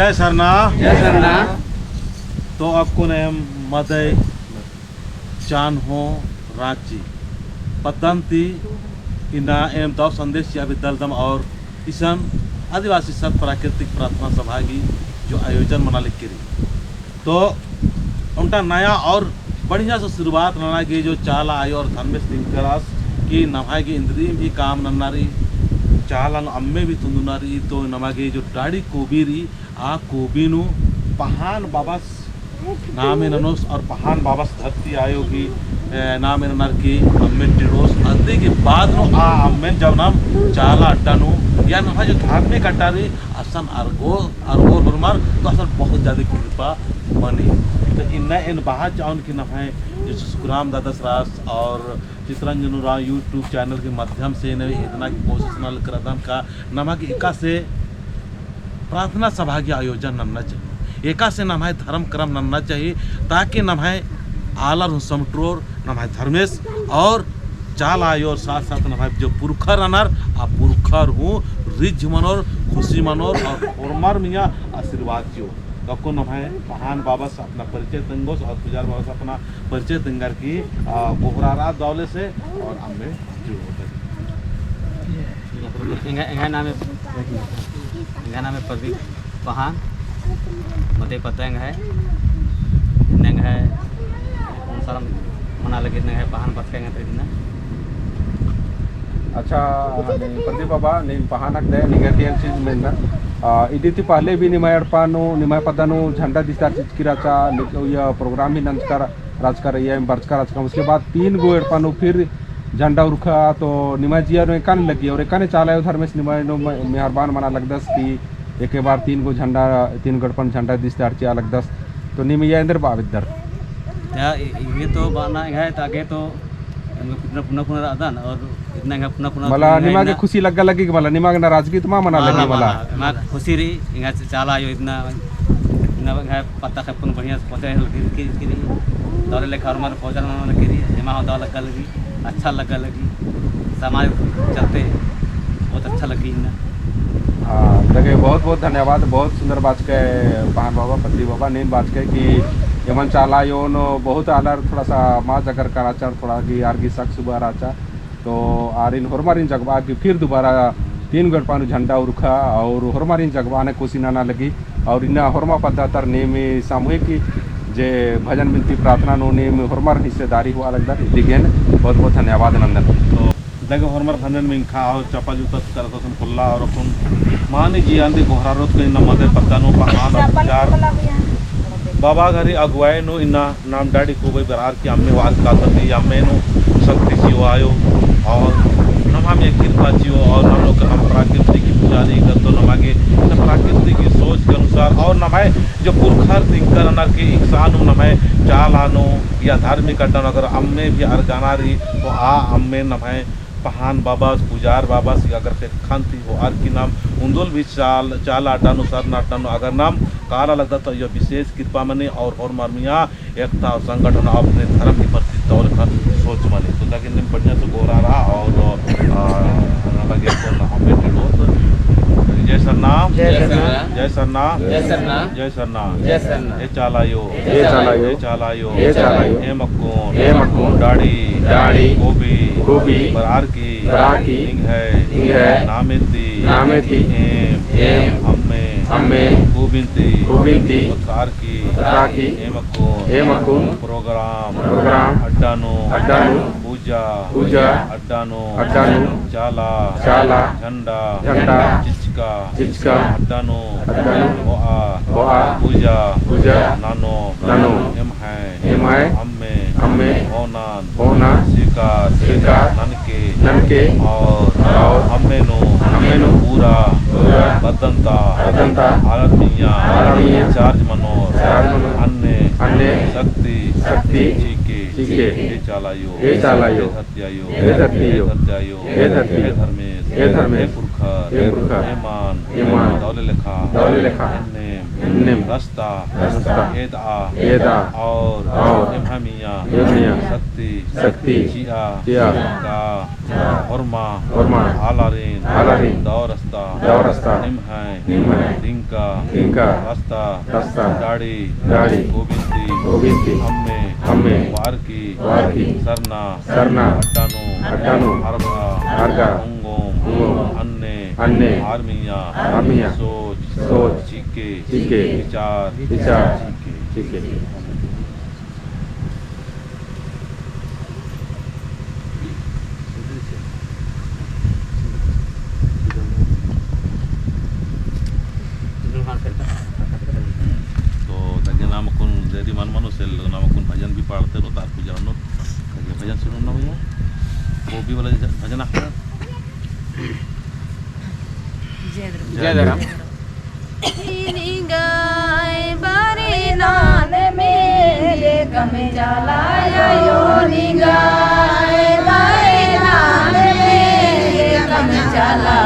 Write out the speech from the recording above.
जय सरना जय सरना। तो आपको ने मदय चान हो रांची पद्धति इना एम दव संदेश या दलदम और ईशन आदिवासी सत प्राकृतिक प्रार्थना सभा की जो आयोजन मना लिख करी तो उनका नया और बढ़िया से शुरुआत नना की जो चाला आयो और धर्मेश दिनकरास की नमाय की इंद्री भी काम नन्नारी चालंग अम्मे भी तुंदुनारी तो नमागे जो डाड़ी कोबीरी आ कोबीनु पहान बाबस नामे ननोस और पहान बाबस धरती आयो की नामे ननर की अम्मे टिरोस अंदे के बाद नो आ अम्मे जब नाम चाला अड्डानु या नमा जो धार्मिक अड्डारी असन अरगो हुरमार तो असन बहुत ज़्यादा कृपा बनी तो इन बाहर चाउन की नफाए जो सुखराम दादस रास और चित्रंजन राव यूट्यूब चैनल के माध्यम से इतना की कोशिश न करदम का नमा की एका से प्रार्थना सभा के आयोजन नमना चाहिए एका से नमाय धर्म क्रम नमना चाहिए ताकि नमाय आलर समट्रोर नमाय धर्मेश और चाल आयो और साथ साथ नमाय जो पुरखर अनर आ पुरखर हूँ रिझ मनोर खुशी मनोर और उर्मर मिया आशीर्वाद जो तो नमाय पहान बाबा से अपना परिचय तंगोस और पुजार बाबा से अपना परिचय तंगर की गोहरारा दौले से और अम्बे जो नाम है प्रदीप पहान मते पतंग है नंग है सारा मना लगे नंग है पहान पतंग है ना अच्छा प्रदीप बाबा నేను పహానక్ దే నిగటియన్ चीज में ना इदिति पहले भी निमाय अड़पानो निमाय पदानो झंडा दिस्तार चिचकिराचा या प्रोग्राम ही नंचकार राजकार या बर्चकार राजकार उसके बाद 3 गो अड़पानो फिर झंडा उरखा तो निमाय जिया नो एकान लगी और एकाने चालायो धर्मेश निमाय नो मेहरबान मना लगदस की एक बार 3 गो झंडा 3 गड़पन झंडा दिस्तार चिया लगदस तो निमिया इंदर बाविदर या ये तो बाना है ताके तो पुनः पुनः आदान और इतना है पुनः मला निमा के खुशी लग्गा लगी मला निमा के नाराजगी तो मना लगी मला मा खुशी री इंगा चाला यो इतना है पत्ता खपन बढ़िया से पहुंचे लगी की दौरे लेखा और मार पहुंचना ना लगी जमा दौर लगा लगी अच्छा लगा लगी समाज चलते बहुत अच्छा लगी ना। हाँ देखिए बहुत बहुत धन्यवाद बहुत सुंदर बात के पहान बाबा पत्री बाबा नीम बात के कि यमन चाला यो नो बहुत आलर थोड़ा सा माँ जगर का राचा थोड़ा की आर की शक सुबह राचा तो आरिन होरमारिन जगवा की फिर दोबारा 3 गड़पानु झंडा उरखा और होरमारिन जगवा ने कोशिना ना लगी और इना होरमा पदातर नेम सामूहिक जे भजन विनती प्रार्थना नो नेम होरमार हिस्सेदारी हुआ लगता दिगेन बहुत बहुत धन्यवाद नंदन। तो देखो होरमार भजन में खा और चपा जूता करतो तुम खुल्ला और अपन माने जी आंदे गोहरारोत के नमदे पत्तानो पहान चार बाबा घरी अगुवाए नो इना नाम डाडी को भाई बरार की अम्मे वाद का तनी अम्मे नो शक्ति जियो आयो और नम हम एक कृपा जियो और हम लोग हम प्रकृति की पुजारी कर तो नमागे प्रकृति की सोच के अनुसार और नमाए जो पुरखर दिनकर अनर के इंसान नमाए चाल आनो या धार्मिक अड्डन अगर अम्मे भी अरगाना रही तो आ अम्मे नमाए पहान बाबा पुजार बाबा से अगर के खांती हो आर की नाम उंदुल भी चाल आटानु सर नाटानु अगर नाम काला लगता तो यह विशेष कृपा मने और मर्मिया एकता और संगठन अपने धर्म की प्रति तौर का सोच मने तो ताकि निम बढ़िया से गोरा रहा और लगे तो हमें टिलो जय सरना जय सरना जय सरना जय सरना जय सरना जय सरना ये चालायो ये चालायो ये चालायो ये चालायो हे मक्कून डाड़ी डाड़ी गोभी बरार की इंग है नामेती एम अम्मे गोविंती उतार की हे मक्कून प्रोग्राम अड्डानो पूजा अड्डानो चाला झंडा चिचका अड्डानो बोआ पूजा नानो एम है अम्मे होना स्वीकार ननके और अम्मे नो पूरा बदंता आलमिया चार्ज मनोर अन्य शक्ति चीके ये चालायो हे धत्यायो हे धर्मेश हे पुरखर हे मान दौले लेखा निम रस्ता रस्ता एदा एदा और इम्हमिया इम्हमिया शक्ति शक्ति चिया चिया का हरमा हरमा आलारीन आलारीन दौरस्ता निम्हाय दिंका दिंका रस्ता दाड़ी गोविंदी हम्मे वारकी सरना अट्टानु अर्गा उंगोम अन्ने आर्मिया सोच चीके विचार ठीक है तो तगे नामकुन जरी मन मनुष्य नामकुन भजन भी पढ़ते रो तार पूजा नो तगे भजन सुनो ना भैया वो भी वाला भजन आपका जय धर्म गाय बारी नान मेरे कम जलाया यो निगाय नान मेरे कम जला